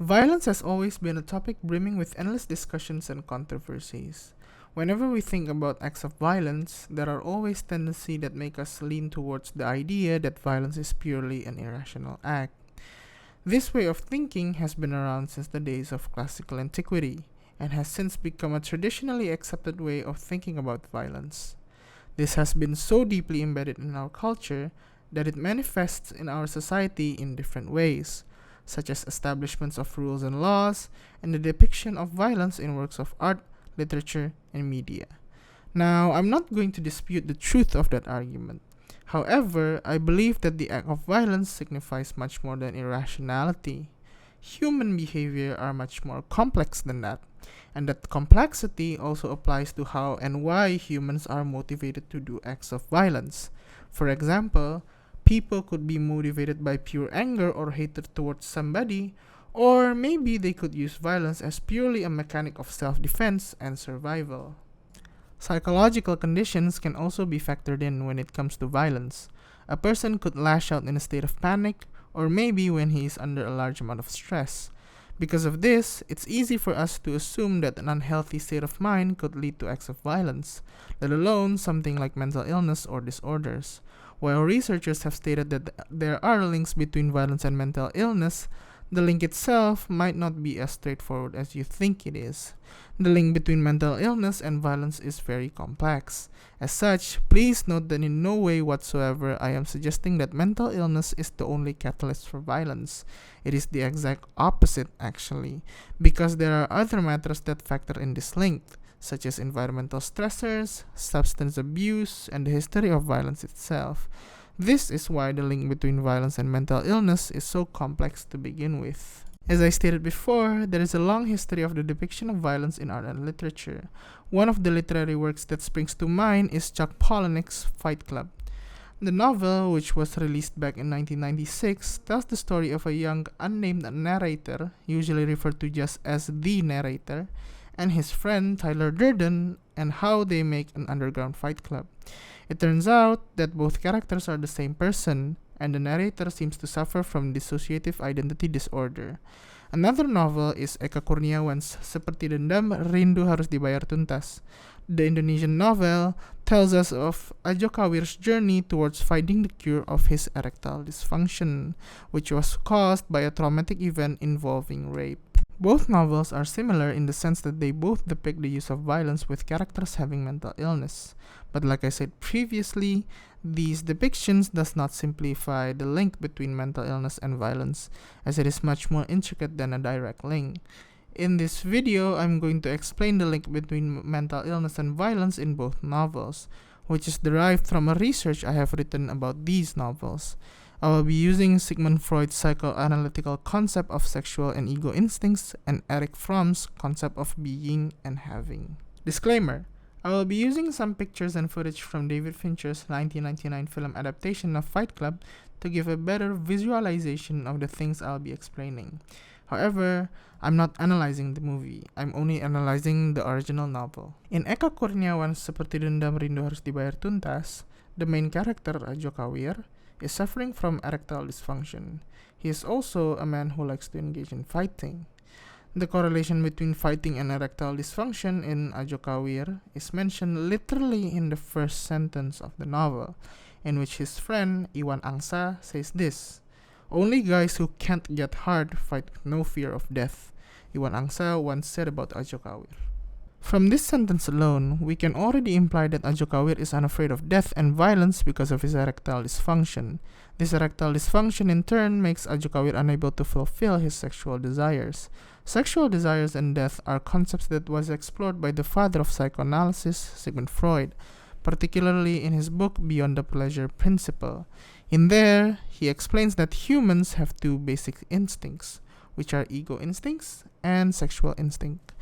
Violence has always been a topic brimming with endless discussions and controversies. Whenever we think about acts of violence, there are always tendencies that make us lean towards the idea that violence is purely an irrational act. This way of thinking has been around since the days of classical antiquity and has since become a traditionally accepted way of thinking about violence. This has been so deeply embedded in our culture that it manifests in our society in different ways, such as establishments of rules and laws, and the depiction of violence in works of art, literature, and media. Now, I'm not going to dispute the truth of that argument. However, I believe that the act of violence signifies much more than irrationality. Human behavior are much more complex than that, and that complexity also applies to how and why humans are motivated to do acts of violence. For example, people could be motivated by pure anger or hatred towards somebody, or maybe they could use violence as purely a mechanic of self-defense and survival. Psychological conditions can also be factored in when it comes to violence. A person could lash out in a state of panic, or maybe when he is under a large amount of stress. Because of this, it's easy for us to assume that an unhealthy state of mind could lead to acts of violence, let alone something like mental illness or disorders. While researchers have stated that there are links between violence and mental illness, the link itself might not be as straightforward as you think it is. The link between mental illness and violence is very complex. As such, please note that in no way whatsoever I am suggesting that mental illness is the only catalyst for violence. It is the exact opposite, actually, because there are other matters that factor in this link, such as environmental stressors, substance abuse, and the history of violence itself. This is why the link between violence and mental illness is so complex to begin with. As I stated before, there is a long history of the depiction of violence in art and literature. One of the literary works that springs to mind is Chuck Palahniuk's Fight Club. The novel, which was released back in 1996, tells the story of a young unnamed narrator, usually referred to just as the narrator, and his friend Tyler Durden, and how they make an underground fight club. It turns out that both characters are the same person, and the narrator seems to suffer from dissociative identity disorder. Another novel is Eka Kurniawan's Seperti Dendam, Rindu, Harus, Dibayar, Tuntas. The Indonesian novel tells us of Ajo Kawir's journey towards finding the cure of his erectile dysfunction, which was caused by a traumatic event involving rape. Both novels are similar in the sense that they both depict the use of violence with characters having mental illness. But like I said previously, these depictions does not simplify the link between mental illness and violence, as it is much more intricate than a direct link. In this video, I'm going to explain the link between mental illness and violence in both novels, which is derived from a research I have written about these novels. I will be using Sigmund Freud's psychoanalytical concept of sexual and ego instincts and Erich Fromm's concept of being and having. Disclaimer: I will be using some pictures and footage from David Fincher's 1999 film adaptation of Fight Club to give a better visualization of the things I'll be explaining. However, I'm not analyzing the movie, I'm only analyzing the original novel. In Eka Kurniawan's Seperti Dendam, Rindu, Harus, Dibayar, Tuntas, the main character, Ajo Kawir, is suffering from erectile dysfunction. He is also a man who likes to engage in fighting. The correlation between fighting and erectile dysfunction in Ajo Kawir is mentioned literally in the first sentence of the novel, in which his friend Iwan Angsa says this: "Only guys who can't get hard fight with no fear of death," Iwan Angsa once said about Ajo Kawir. From this sentence alone, we can already imply that Ajo Kawir is unafraid of death and violence because of his erectile dysfunction. This erectile dysfunction in turn makes Ajo Kawir unable to fulfill his sexual desires. Sexual desires and death are concepts that was explored by the father of psychoanalysis, Sigmund Freud, particularly in his book Beyond the Pleasure Principle. In there, he explains that humans have two basic instincts, which are ego instincts and sexual instinct.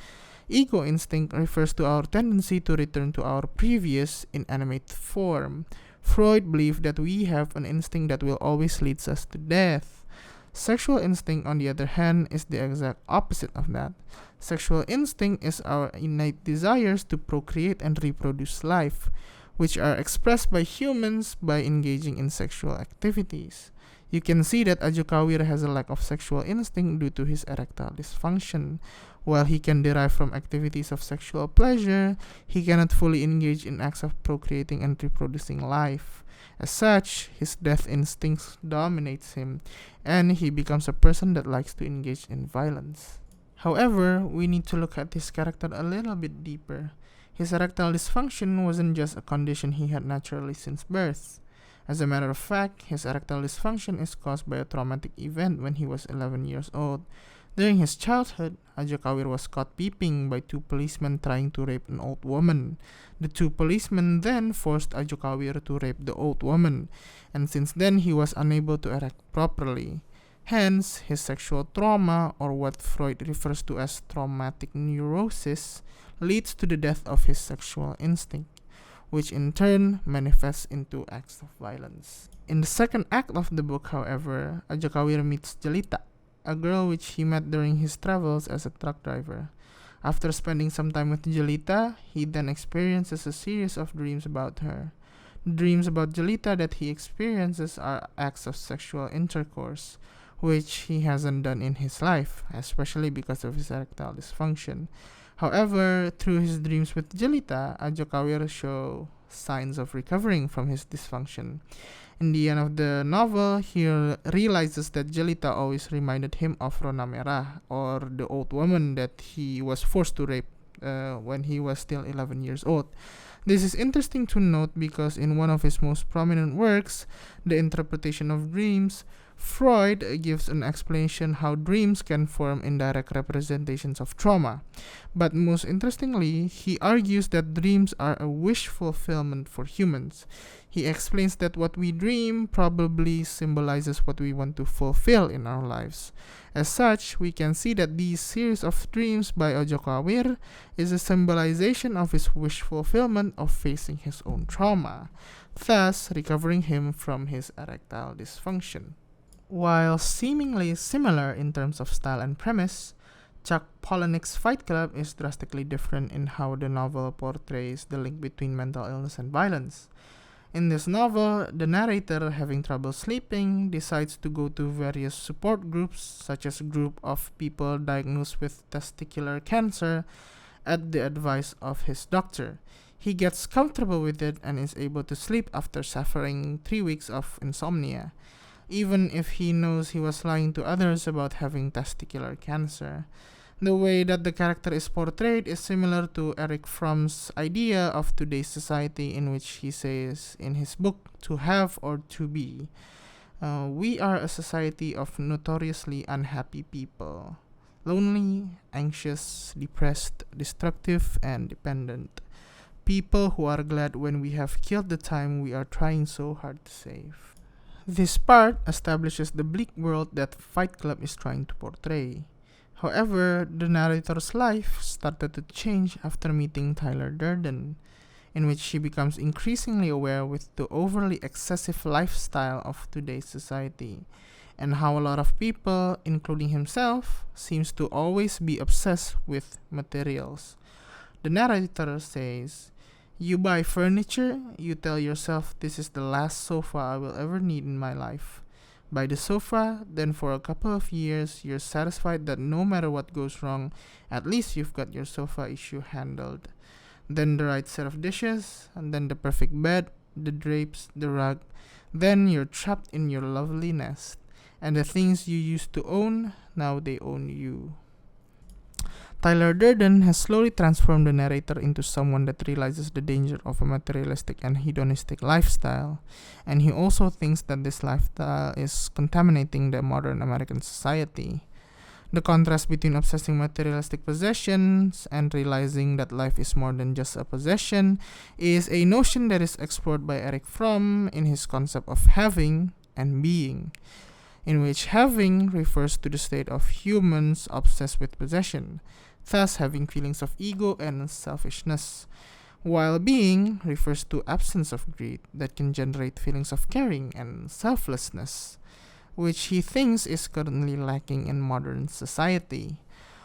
Ego instinct refers to our tendency to return to our previous inanimate form. Freud believed that we have an instinct that will always lead us to death. Sexual instinct, on the other hand, is the exact opposite of that. Sexual instinct is our innate desires to procreate and reproduce life, which are expressed by humans by engaging in sexual activities. You can see that Ajokawir has a lack of sexual instinct due to his erectile dysfunction. While he can derive from activities of sexual pleasure, he cannot fully engage in acts of procreating and reproducing life. As such, his death instincts dominates him, and he becomes a person that likes to engage in violence. However, we need to look at his character a little bit deeper. His erectile dysfunction wasn't just a condition he had naturally since birth. As a matter of fact, his erectile dysfunction is caused by a traumatic event when he was 11 years old. During his childhood, Ajokawir was caught peeping by two policemen trying to rape an old woman. The two policemen then forced Ajokawir to rape the old woman, and since then he was unable to erect properly. Hence, his sexual trauma, or what Freud refers to as traumatic neurosis, leads to the death of his sexual instinct, which in turn manifests into acts of violence. In the second act of the book, however, Ajokawir meets Jelita, a girl which he met during his travels as a truck driver. After spending some time with Jelita, he then experiences a series of dreams about her. The dreams about Jelita that he experiences are acts of sexual intercourse, which he hasn't done in his life, especially because of his erectile dysfunction. However, through his dreams with Jelita, Ajokawir shows signs of recovering from his dysfunction. In the end of the novel, he realizes that Jelita always reminded him of Rona Merah, or the old woman that he was forced to rape when he was still 11 years old. This is interesting to note because in one of his most prominent works, The Interpretation of Dreams, Freud gives an explanation how dreams can form indirect representations of trauma. But most interestingly, he argues that dreams are a wish fulfillment for humans. He explains that what we dream probably symbolizes what we want to fulfill in our lives. As such, we can see that this series of dreams by Ajokawir is a symbolization of his wish fulfillment of facing his own trauma, thus recovering him from his erectile dysfunction. While seemingly similar in terms of style and premise, Chuck Palahniuk's Fight Club is drastically different in how the novel portrays the link between mental illness and violence. In this novel, the narrator, having trouble sleeping, decides to go to various support groups, such as a group of people diagnosed with testicular cancer, at the advice of his doctor. He gets comfortable with it and is able to sleep after suffering 3 weeks of insomnia, even if he knows he was lying to others about having testicular cancer. The way that the character is portrayed is similar to Erich Fromm's idea of today's society, in which he says in his book, To Have or To Be. We are a society of notoriously unhappy people. Lonely, anxious, depressed, destructive, and dependent. People who are glad when we have killed the time we are trying so hard to save. This part establishes the bleak world that Fight Club is trying to portray. However, the narrator's life started to change after meeting Tyler Durden, in which she becomes increasingly aware with the overly excessive lifestyle of today's society, and how a lot of people, including himself, seems to always be obsessed with materials. The narrator says, "You buy furniture, you tell yourself this is the last sofa I will ever need in my life. Buy the sofa, then for a couple of years, you're satisfied that no matter what goes wrong, at least you've got your sofa issue handled. Then the right set of dishes, and then the perfect bed, the drapes, the rug. Then you're trapped in your lovely nest. And the things you used to own, now they own you." Tyler Durden has slowly transformed the narrator into someone that realizes the danger of a materialistic and hedonistic lifestyle, and he also thinks that this lifestyle is contaminating the modern American society. The contrast between obsessing materialistic possessions and realizing that life is more than just a possession is a notion that is explored by Erich Fromm in his concept of having and being, in which having refers to the state of humans obsessed with possession, thus having feelings of ego and selfishness, while being refers to absence of greed that can generate feelings of caring and selflessness, which he thinks is currently lacking in modern society.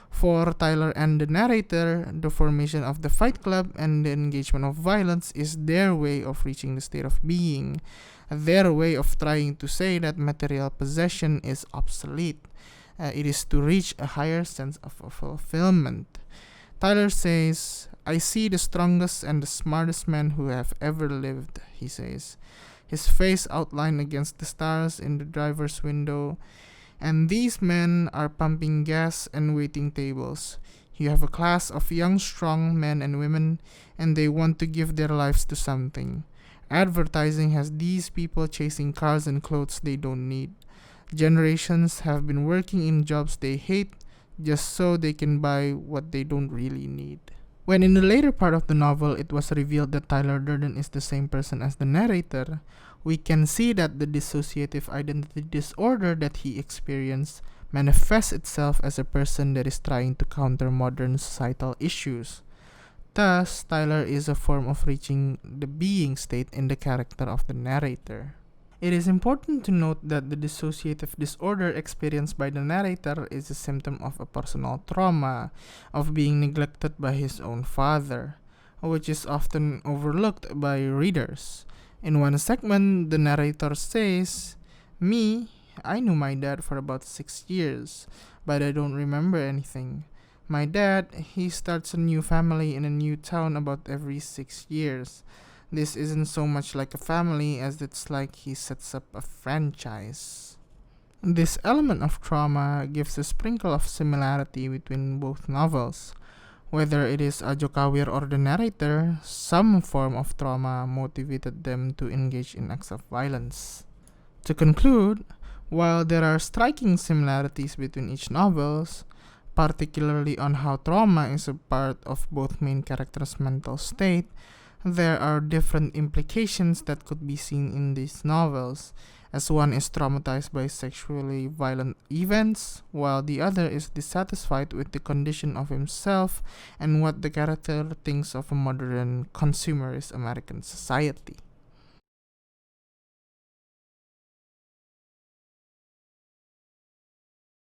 For Tyler and the narrator, the formation of the Fight Club and the engagement of violence is their way of reaching the state of being, their way of trying to say that material possession is obsolete. It is to reach a higher sense of fulfillment. Tyler says, "I see the strongest and the smartest men who have ever lived," he says, his face outlined against the stars in the driver's window. "And these men are pumping gas and waiting tables. You have a class of young, strong men and women, and they want to give their lives to something. Advertising has these people chasing cars and clothes they don't need. Generations have been working in jobs they hate just so they can buy what they don't really need." When in the later part of the novel it was revealed that Tyler Durden is the same person as the narrator, we can see that the dissociative identity disorder that he experienced manifests itself as a person that is trying to counter modern societal issues. Thus, Tyler is a form of reaching the being state in the character of the narrator. It is important to note that the dissociative disorder experienced by the narrator is a symptom of a personal trauma, of being neglected by his own father, which is often overlooked by readers. In one segment, the narrator says, "Me, I knew my dad for about 6 years, but I don't remember anything. My dad, he starts a new family in a new town about every 6 years. This isn't so much like a family as it's like he sets up a franchise." This element of trauma gives a sprinkle of similarity between both novels. Whether it is Ajo Kawir or the narrator, some form of trauma motivated them to engage in acts of violence. To conclude, while there are striking similarities between each novels, particularly on how trauma is a part of both main characters' mental state, there are different implications that could be seen in these novels, as one is traumatized by sexually violent events, while the other is dissatisfied with the condition of himself and what the character thinks of a modern consumerist American society.